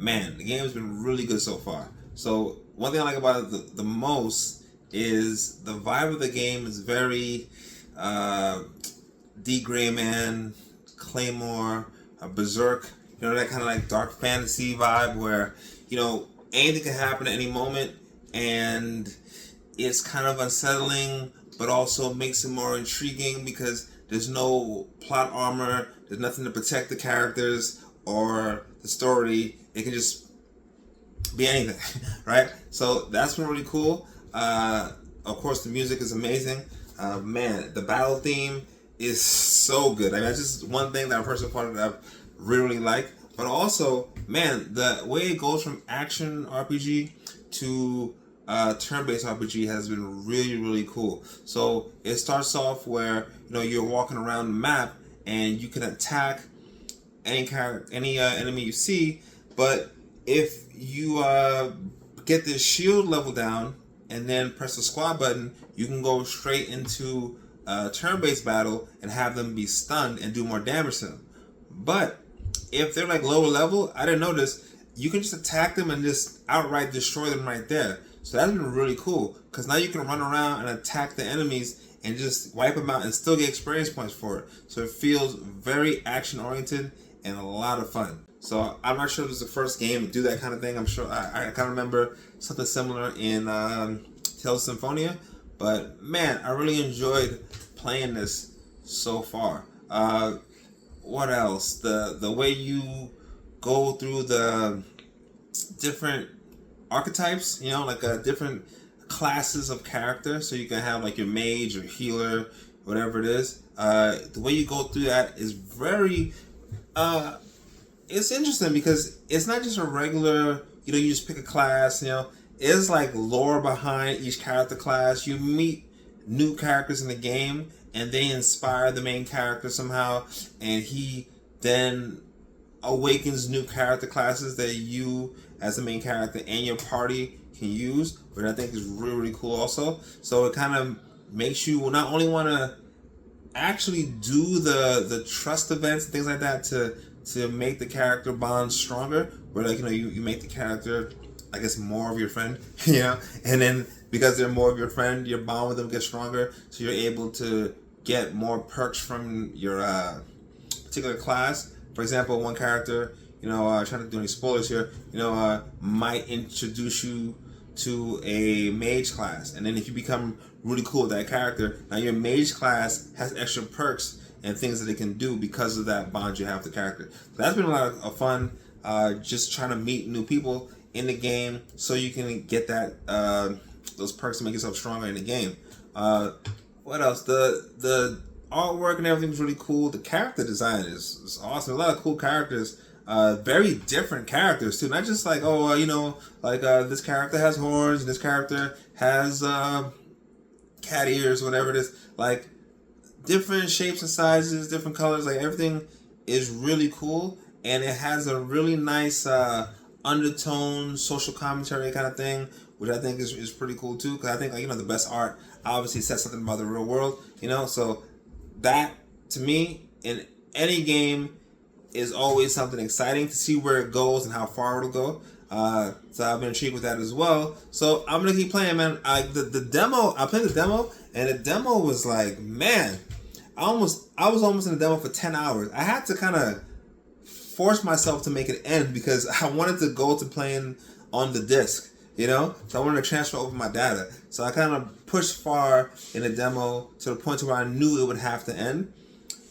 man, the game has been really good so far. So one thing I like about it the most is the vibe of the game is very D. Gray Man, Claymore, Berserk. You know, that kind of like dark fantasy vibe where, you know, anything can happen at any moment, and it's kind of unsettling, but also makes it more intriguing because there's no plot armor, there's nothing to protect the characters or the story. It can just be anything, right? So that's been really cool. Of course, the music is amazing. Man, the battle theme is so good. I mean, that's just one thing that I personally found that I've really like. But also, man, the way it goes from action RPG to turn-based RPG has been really, really cool. So it starts off where, you know, you're walking around the map and you can attack any enemy you see, but if you get the shield level down and then press the squad button, you can go straight into turn-based battle and have them be stunned and do more damage to them. But if they're like lower level, I didn't notice, you can just attack them and just outright destroy them right there. So that's been really cool because now you can run around and attack the enemies and just wipe them out and still get experience points for it. So it feels very action oriented and a lot of fun. So I'm not sure if this is the first game to do that kind of thing. I'm sure I kind of remember something similar in Tales of Symphonia, but man, I really enjoyed playing this so far. What else? The way you go through the different archetypes, you know, like different classes of character. So you can have like your mage or healer, whatever it is. The way you go through that is very it's interesting because it's not just a regular, you know, you just pick a class, you know. It's like lore behind each character class. You meet new characters in the game and they inspire the main character somehow, and he then awakens new character classes that you as the main character and your party can use, which I think is really, really cool also. So it kind of makes you not only want to actually do the trust events and things like that to make the character bond stronger, where like, you know, you make the character, I guess, more of your friend, you know, and then because they're more of your friend, your bond with them gets stronger, so you're able to get more perks from your particular class. For example, one character, you know, trying to do any spoilers here, you know, might introduce you to a mage class, and then if you become really cool with that character, now your mage class has extra perks and things that it can do because of that bond you have with the character. So that's been a lot of fun, just trying to meet new people in the game so you can get that those perks to make yourself stronger in the game. What else? The artwork and everything is really cool. The character design is awesome. A lot of cool characters. Very different characters too. Not just like, oh, you know, like this character has horns and this character has cat ears, whatever it is. Like different shapes and sizes, different colors. Like everything is really cool, and it has a really nice undertone, social commentary kind of thing, which I think is pretty cool too. Because I think, like, you know, the best art obviously says something about the real world, you know. So that, to me, in any game, is always something exciting to see where it goes and how far it'll go. So I've been intrigued with that as well. So I'm gonna keep playing, man. The demo, I played the demo, and the demo was like, man, I was almost in the demo for 10 hours. I had to kind of force myself to make it end because I wanted to go to playing on the disc, you know? So I wanted to transfer over my data. So I kind of pushed far in the demo to the point where I knew it would have to end.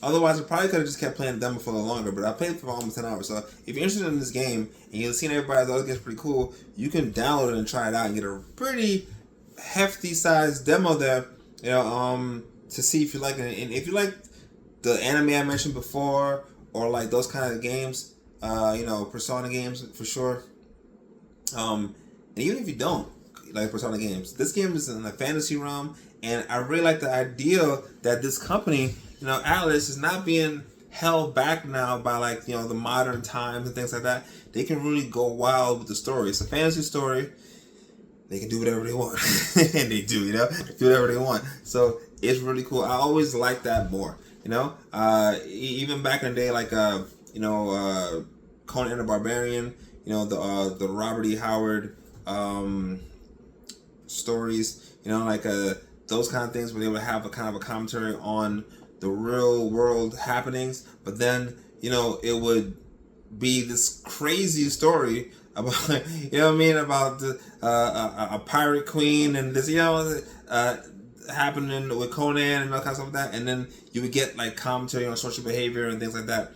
Otherwise, I probably could have just kept playing the demo for a little longer, but I played it for almost 10 hours. So if you're interested in this game and you've seen everybody's other games pretty cool, you can download it and try it out and get a pretty hefty sized demo there, you know, to see if you like it. And if you like the anime I mentioned before, or like those kind of games, you know, Persona games for sure. And even if you don't like Persona games, this game is in a fantasy realm, and I really like the idea that this company, you know, Atlas, is not being held back now by, like, you know, the modern times and things like that. They can really go wild with the story. It's a fantasy story. They can do whatever they want. And they do, you know, do whatever they want. So it's really cool. I always like that more, you know. Even back in the day, like, you know, Conan the Barbarian, the Robert E. Howard stories, like those kind of things, where they would have a kind of a commentary on the real world happenings, but then it would be this crazy story about about the, a pirate queen, and this happening with Conan and all kinds of stuff like that, and then you would get like commentary on social behavior and things like that,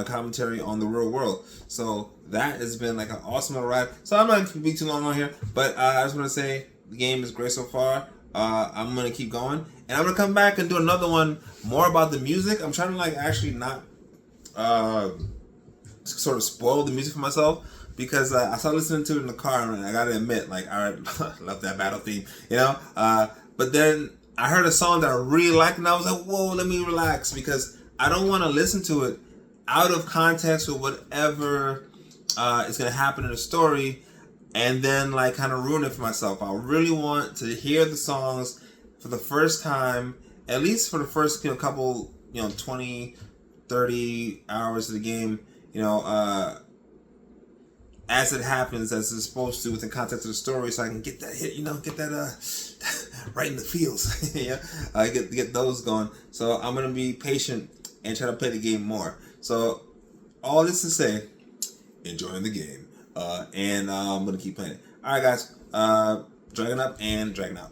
commentary on the real world. So that has been like an awesome ride. So I'm not going to be too long on here, but I just want to say the game is great so far. I'm going to keep going, and I'm going to come back and do another one more about the music. I'm trying to like actually not sort of spoil the music for myself, because I started listening to it in the car, and I gotta admit, like, I love that battle theme, but then I heard a song that I really liked, and I was like, whoa, let me relax, because I don't want to listen to it out of context with whatever is going to happen in the story, and then like kind of ruin it for myself. I really want to hear the songs for the first time, at least for the first couple 20, 30 hours of the game, as it happens, as it's supposed to, within context of the story, so I can get that hit, get that right in the feels. Get those going. So I'm gonna be patient and try to play the game more. So all this to say, enjoying the game, and I'm gonna keep playing it. All right, guys, dragging up and dragging out.